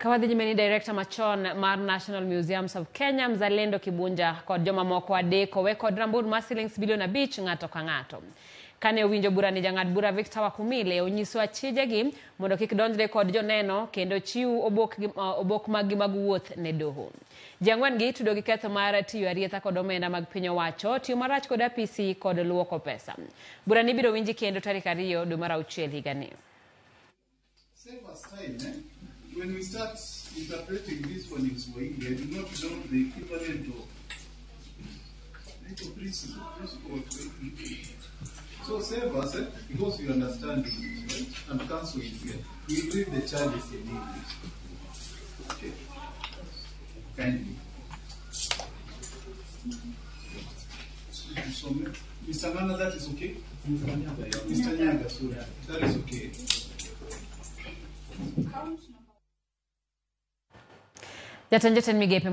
Kawadhi jimeni Dairekta machon mar National Museums of Kenya Mzalendo Kibunja kod joma moko adek owe kod rambun mar shillings bilion 5 ng'ato ka ng'ato. Kane owinjo bura ni jang'ad bura Victor Wakumile onyiso achijegi mondo kik donjre kod joneno kendo chiw obok mag wuoth ne doho. Jang'wen gi tudo gi ketho mar tiyo arietha kod omenda mag piny owacho, tiyo marach kod apisi kod luoko pesa. Bura ni biro winji kendo tarik 2 dwe mar auchiel higani. Save us time, eh? When we start interpreting this one in Swahili, I do not know the equivalent of legal principle. So save us, eh? Because we understand English, right? And counsel is here. We read the charges in English. Okay. Kindly. Mr. Nana, that is okay? Mr. Nyaga, sorry. That is okay. Jatan migepe